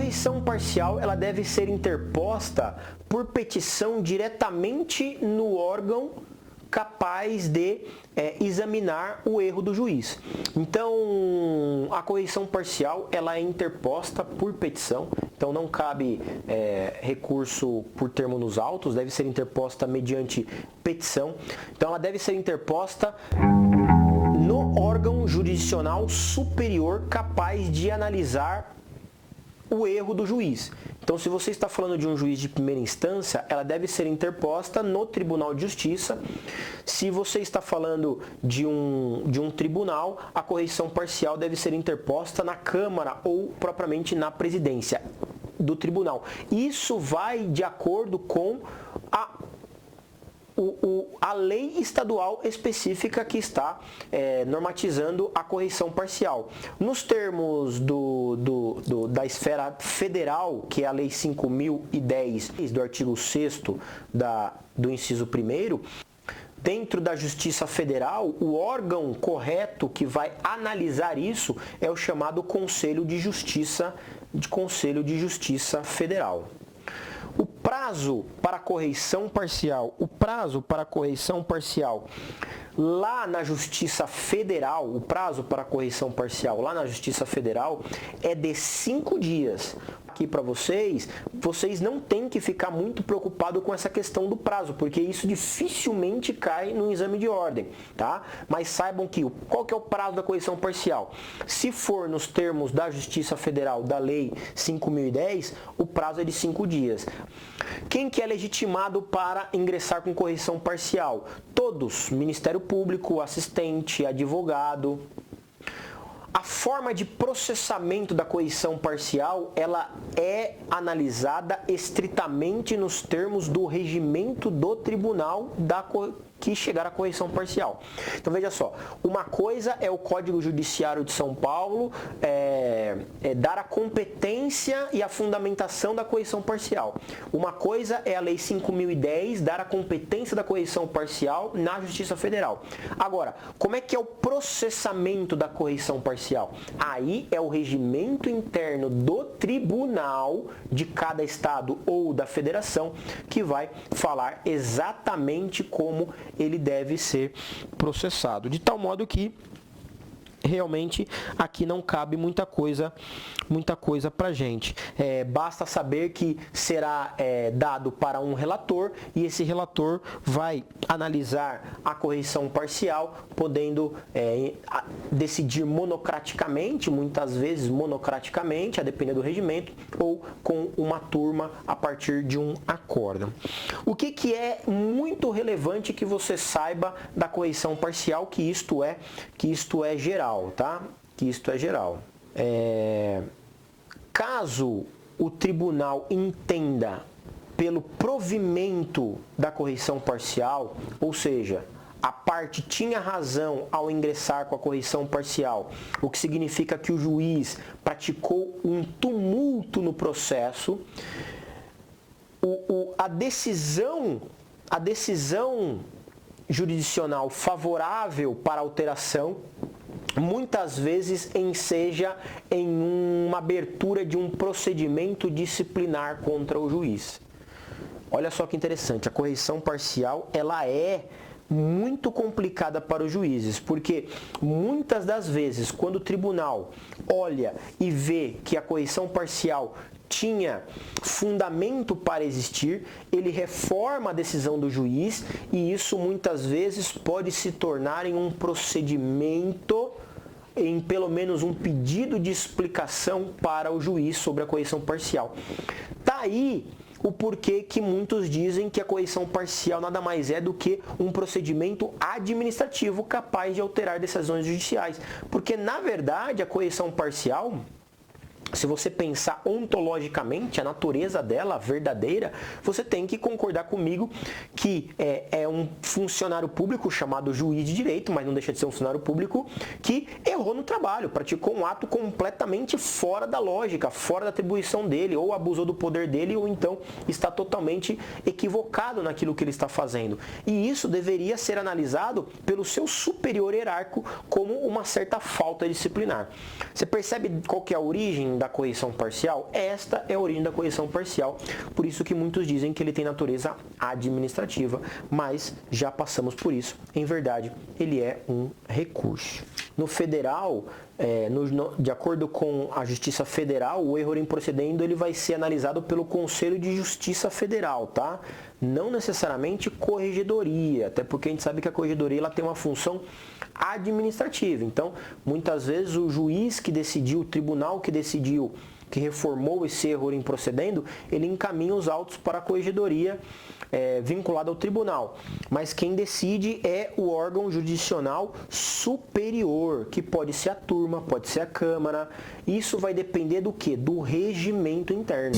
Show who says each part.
Speaker 1: correição parcial ela deve ser interposta por petição diretamente no órgão capaz de examinar o erro do juiz. Então, a correição parcial ela é interposta por petição, então não cabe recurso por termo nos autos, deve ser interposta mediante petição. Então, ela deve ser interposta no órgão jurisdicional superior capaz de analisar o erro do juiz. Então, se você está falando de um juiz de primeira instância, ela deve ser interposta no Tribunal de Justiça. Se você está falando de um tribunal, a correição parcial deve ser interposta na Câmara ou propriamente na presidência do tribunal. Isso vai de acordo com a lei estadual específica que está normatizando a correição parcial. Nos termos da esfera federal, que é a Lei 5.010, do artigo 6º do inciso 1º, dentro da Justiça Federal, o órgão correto que vai analisar isso é o chamado Conselho de Justiça Federal. O prazo para correição parcial, lá na Justiça Federal, o prazo para correição parcial lá na Justiça Federal é de 5 dias. Aqui para vocês não têm que ficar muito preocupados com essa questão do prazo, porque isso dificilmente cai no exame de ordem, tá? Mas saibam que qual que é o prazo da correição parcial? Se for nos termos da Justiça Federal da Lei 5.010, o prazo é de 5 dias. Quem que é legitimado para ingressar com correição parcial? Todos, Ministério Público, assistente, advogado. A forma de processamento da correição parcial, ela é analisada estritamente nos termos do regimento do tribunal que chegar à correição parcial. Então veja só, uma coisa é o Código Judiciário de São Paulo dar a competência e a fundamentação da correição parcial. Uma coisa é a Lei 5.010 dar a competência da correição parcial na Justiça Federal. Agora, como é que é o processamento da correição parcial? Aí é o regimento interno do tribunal de cada estado ou da federação que vai falar exatamente como ele deve ser processado, de tal modo que realmente aqui não cabe muita coisa pra gente. Basta saber que será dado para um relator e esse relator vai analisar a correição parcial, podendo decidir monocraticamente, muitas vezes monocraticamente, a depender do regimento, ou com uma turma a partir de um acórdão. O que é muito relevante que você saiba da correição parcial, que isto é geral. Tá? Que isto é geral. Caso o tribunal entenda pelo provimento da correição parcial, ou seja, a parte tinha razão ao ingressar com a correição parcial, o que significa que o juiz praticou um tumulto no processo, a decisão jurisdicional favorável para alteração muitas vezes enseja em uma abertura de um procedimento disciplinar contra o juiz. Olha só que interessante, a correição parcial ela é muito complicada para os juízes, porque muitas das vezes quando o tribunal olha e vê que a correição parcial tinha fundamento para existir, ele reforma a decisão do juiz e isso muitas vezes pode se tornar em um procedimento, em pelo menos um pedido de explicação para o juiz sobre a correição parcial. Daí o porquê que muitos dizem que a correição parcial nada mais é do que um procedimento administrativo capaz de alterar decisões judiciais. Porque, na verdade, a correição parcial, se você pensar ontologicamente, a natureza dela, verdadeira, você tem que concordar comigo que é um funcionário público chamado juiz de direito, mas não deixa de ser um funcionário público que errou no trabalho, praticou um ato completamente fora da lógica, fora da atribuição dele, ou abusou do poder dele, ou então está totalmente equivocado naquilo que ele está fazendo. E isso deveria ser analisado pelo seu superior hierárquico como uma certa falta disciplinar. Você percebe qual que é a origem da correção parcial? Esta é a origem da correção parcial, por isso que muitos dizem que ele tem natureza administrativa, mas já passamos por isso. Em verdade, ele é um recurso. No federal, de acordo com a Justiça Federal, o erro improcedendo ele vai ser analisado pelo Conselho de Justiça Federal, tá? Não necessariamente corregedoria, até porque a gente sabe que a corregedoria ela tem uma função administrativa. Então, muitas vezes o juiz que decidiu, o tribunal que decidiu, que reformou esse erro improcedendo, ele encaminha os autos para a corregedoria vinculada ao tribunal. Mas quem decide é o órgão jurisdicional superior, que pode ser a turma, pode ser a Câmara. Isso vai depender do quê? Do regimento interno.